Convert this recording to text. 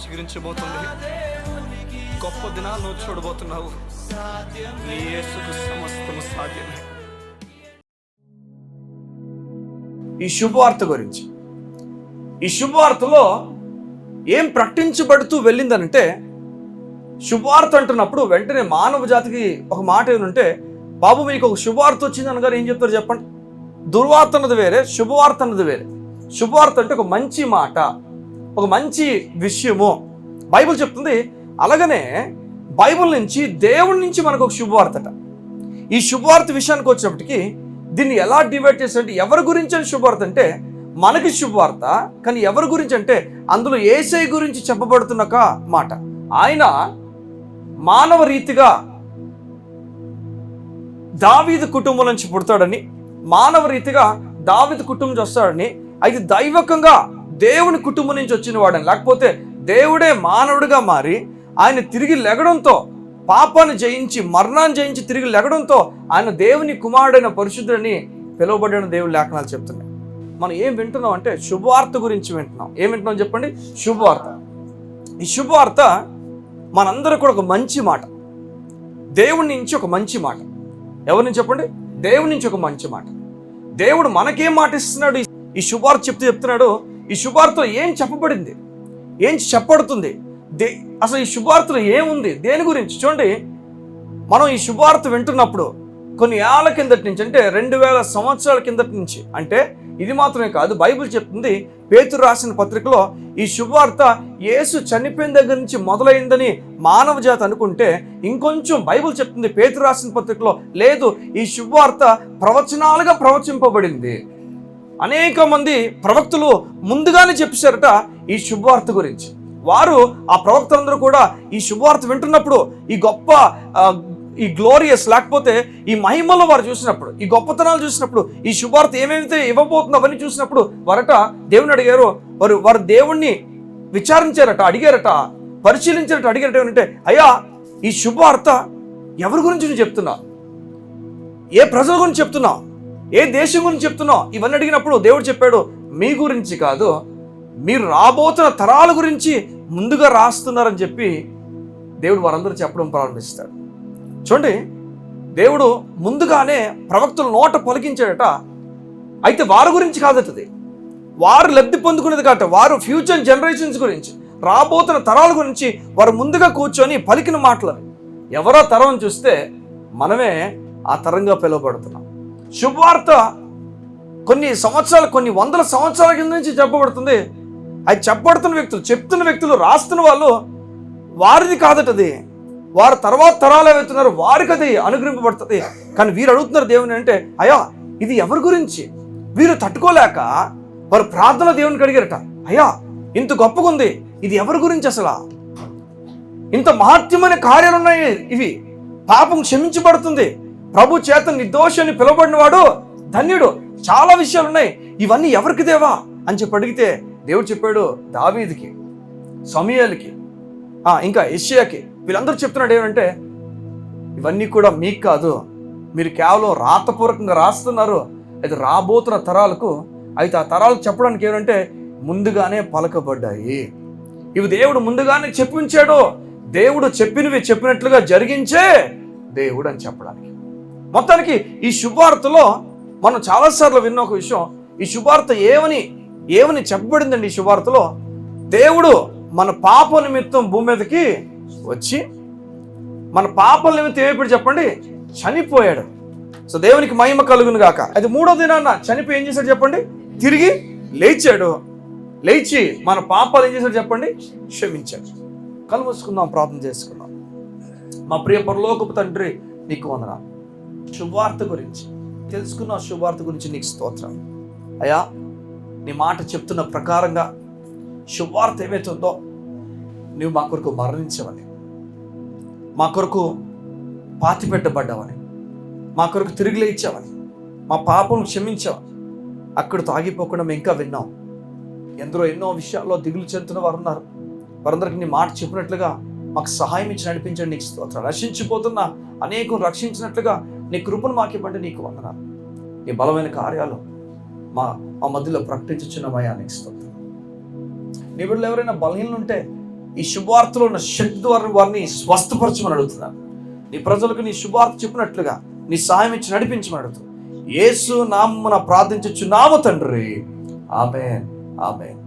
చిగురించబోతుంది. గొప్ప దినాలు నువ్వు చూడబోతున్నావు. నీ యేసుకు సమస్తము సాధ్యమే. ఈ శుభవార్త గురించి, ఈ శుభవార్తలో ఏం ప్రకటించబడుతూ వెళ్ళిందనంటే, శుభవార్త అంటున్నప్పుడు వెంటనే మానవ జాతికి ఒక మాట ఏమంటే, బాబు మీకు ఒక శుభవార్త వచ్చింది అనగానే ఏం చెప్తారు చెప్పండి? దుర్వార్త అన్నది వేరే, శుభవార్త అన్నది వేరే. శుభవార్త అంటే ఒక మంచి మాట, ఒక మంచి విషయము బైబిల్ చెప్తుంది. అలాగనే బైబిల్ నుంచి, దేవుడి నుంచి మనకు ఒక శుభవార్తట. ఈ శుభవార్త విషయానికి వచ్చినప్పటికీ దీన్ని ఎలా డివైడ్ చేస్తారంటే, ఎవరి గురించి అని శుభవార్త అంటే మనకి శుభవార్త, కానీ ఎవరి గురించి అంటే అందులో యేసయ్య గురించి చెప్పబడుతున్న మాట. ఆయన మానవ రీతిగా దావీదు కుటుంబం నుంచి పుడతాడని, మానవ రీతిగా దావీదు కుటుంబం నుంచి వస్తాడని, అయితే దైవకంగా దేవుని కుటుంబం నుంచి వచ్చిన వాడని, లేకపోతే దేవుడే మానవుడిగా మారి ఆయన తిరిగి లెగడంతో, పాపాన్ని జయించి మరణాన్ని జయించి తిరిగి లెగడంతో ఆయన దేవుని కుమారుడైన పరిశుద్ధుడని పిలువబడిన దేవుని లేఖనాలు చెప్తున్నాయి. మనం ఏం వింటున్నాం అంటే శుభవార్త గురించి వింటున్నాం. ఏం వింటున్నాం చెప్పండి? శుభవార్త. ఈ శుభవార్త మనందరూ కూడా ఒక మంచి మాట, దేవుడి నుంచి ఒక మంచి మాట. ఎవరి నుంచి చెప్పండి? దేవుడి నుంచి ఒక మంచి మాట. దేవుడు మనకేం మాట ఇస్తున్నాడు? ఈ శుభవార్త చెప్తున్నాడు. ఈ శుభవార్తలో ఏం చెప్పబడింది, ఏం చెప్పబడుతుంది, అసలు ఈ శుభవార్తలో ఏముంది, దేని గురించి? చూడండి, మనం ఈ శుభవార్త వింటున్నప్పుడు కొన్ని ఏళ్ల కిందటి నుంచి, అంటే 2000 సంవత్సరాల కిందటి నుంచి, అంటే ఇది మాత్రమే కాదు, బైబిల్ చెప్తుంది, పేతురు రాసిన పత్రికలో ఈ శుభవార్త యేసు చనిపోయిన దగ్గర నుంచి మొదలైందని మానవ జాతి అనుకుంటే, ఇంకొంచెం బైబిల్ చెప్తుంది పేతురు రాసిన పత్రికలో, లేదు, ఈ శుభవార్త ప్రవచనాలుగా ప్రవచింపబడింది. అనేక మంది ప్రవక్తలు ముందుగానే చెప్పేశారట ఈ శుభవార్త గురించి. వారు, ఆ ప్రవక్తలందరూ కూడా ఈ శుభవార్త వింటున్నప్పుడు, ఈ గొప్ప ఈ గ్లోరియస్, లేకపోతే ఈ మహిమలో వారు చూసినప్పుడు, ఈ గొప్పతనాలు చూసినప్పుడు, ఈ శుభవార్త ఏమేమైతే ఇవ్వబోతుందో అవన్నీ చూసినప్పుడు వారట దేవుని అడిగారు. వారు దేవుణ్ణి విచారించారట, అడిగారట, పరిశీలించారట, అడిగారట. ఏమంటే, అయ్యా, ఈ శుభవార్త ఎవరి గురించి నువ్వు చెప్తున్నావు? ఏ ప్రజల గురించి చెప్తున్నావు? ఏ దేశం గురించి చెప్తున్నావు? ఇవన్నీ అడిగినప్పుడు దేవుడు చెప్పాడు, మీ గురించి కాదు, మీరు రాబోతున్న తరాల గురించి ముందుగా రాస్తున్నారని చెప్పి దేవుడు వారందరూ చెప్పడం ప్రారంభిస్తాడు. చూడండి, దేవుడు ముందుగానే ప్రవక్తల నోట పలికించాడట. అయితే వారి గురించి కాదటది, వారు లబ్ధి పొందుకునేది కాట, వారు ఫ్యూచర్ జనరేషన్స్ గురించి, రాబోతున్న తరాల గురించి వారు ముందుగా కూర్చొని పలికిన మాటలు. ఎవరో తరం చూస్తే మనమే ఆ తరంగా పిలువబడుతున్నాం. శుభవార్త కొన్ని సంవత్సరాలు, కొన్ని వందల సంవత్సరాల కింద నుంచి చెప్పబడుతుంది. అది చెప్పబడుతున్న వ్యక్తులు, చెప్తున్న వ్యక్తులు, రాస్తున్న వాళ్ళు, వారిది కాదటది, వారు తర్వాత తరాలు ఏమవుతున్నారు వారికి అది అనుగ్రహింపబడుతుంది. కానీ వీరు అడుగుతున్నారు దేవుని అంటే, అయ్యా, ఇది ఎవరి గురించి? వీరు తట్టుకోలేక వారు ప్రార్థన దేవునికి అడిగారట, అయ్యా, ఇంత గొప్పగా ఉంది, ఇది ఎవరి గురించి? అసలు ఇంత మహత్యమైన కార్యాలు ఉన్నాయి, ఇవి పాపం క్షమించబడుతుంది, ప్రభు చేత నిర్దోషాన్ని పిలువబడిన వాడు ధన్యుడు, చాలా విషయాలు ఉన్నాయి, ఇవన్నీ ఎవరికి దేవా అని చెప్పి అడిగితే దేవుడు చెప్పాడు, దావీదుకి, సమూయేలుకి, ఇంకా యెషయాకి, వీళ్ళందరూ చెప్తున్నాడు ఏమంటే, ఇవన్నీ కూడా మీకు కాదు, మీరు కేవలం రాతపూర్వకంగా రాస్తున్నారు, అయితే రాబోతున్న తరాలకు, అయితే ఆ తరాలకు చెప్పడానికి ఏమంటే ముందుగానే పలకబడ్డాయి. ఇవి దేవుడు ముందుగానే చెప్పించాడు, దేవుడు చెప్పినవి చెప్పినట్లుగా జరిగించే దేవుడు అని చెప్పడానికి. మొత్తానికి ఈ శుభవార్తలో మనం చాలాసార్లు విన్న ఒక విషయం, ఈ శుభవార్త ఏమని చెప్పబడిందండి? ఈ శుభవార్తలో దేవుడు మన పాప నిమిత్తం భూమి మీదకి వచ్చి, మన పాపల నిమిత్తం ఏమైపోయాడు చెప్పండి? చనిపోయాడు. సో దేవునికి మహిమ కలుగును గాక. అది 3వ దినాన చనిపోయి ఏం చేశాడు చెప్పండి? తిరిగి లేచాడు. లేచి మన పాపాలు ఏం చేశాడు చెప్పండి? క్షమించాడు. కళ్ళు మూసుకుందాం, ప్రార్థన చేసుకుందాం. మా ప్రియ పరలోకపు తండ్రి, నీకు వందనాలు. శుభవార్త గురించి తెలుసుకున్న శుభవార్త గురించి నీకు స్తోత్రం అయ్యా. నీ మాట చెప్తున్న ప్రకారంగా శుభవార్త ఏమైతుందో, నువ్వు మా కొరకు మరణించవని, మా కొరకు పాతిపెట్టబడ్డావని, మా కొరకు తిరిగి లేచావని, మా పాపం క్షమించావని, అక్కడితో ఆగిపోకుండా మేము ఇంకా విన్నాం. ఎందరో ఎన్నో విషయాల్లో దిగులు చెందుతున్న వారు ఉన్నారు. వారందరికీ నీ మాట చెప్పినట్లుగా మాకు సహాయం ఇచ్చి నడిపించండి, నీకు స్తోత్రం. రక్షించిపోతున్న అనేకం రక్షించినట్లుగా నీ కృపను మాకు ఇవ్వండి, నీకు వందనాలు. నీ బలమైన కార్యాలు మా మధ్యలో ప్రకటించుచున్నామయ్యా, నీకు స్తోత్రం. నీ బిడ్డలు ఎవరైనా బలహీనలు ఉంటే ఈ శుభవార్తలో ఉన్న శక్తి ద్వారా వారిని స్వస్థపరచమని అడుగుతున్నాను. నీ ప్రజలకు నీ శుభవార్త చెప్పినట్లుగా నీ సాయం ఇచ్చి నడిపించమని అడుగుతున్నాను. యేసు నామమున ప్రార్థించుచున్నాము తండ్రి. ఆమేన్, ఆమేన్.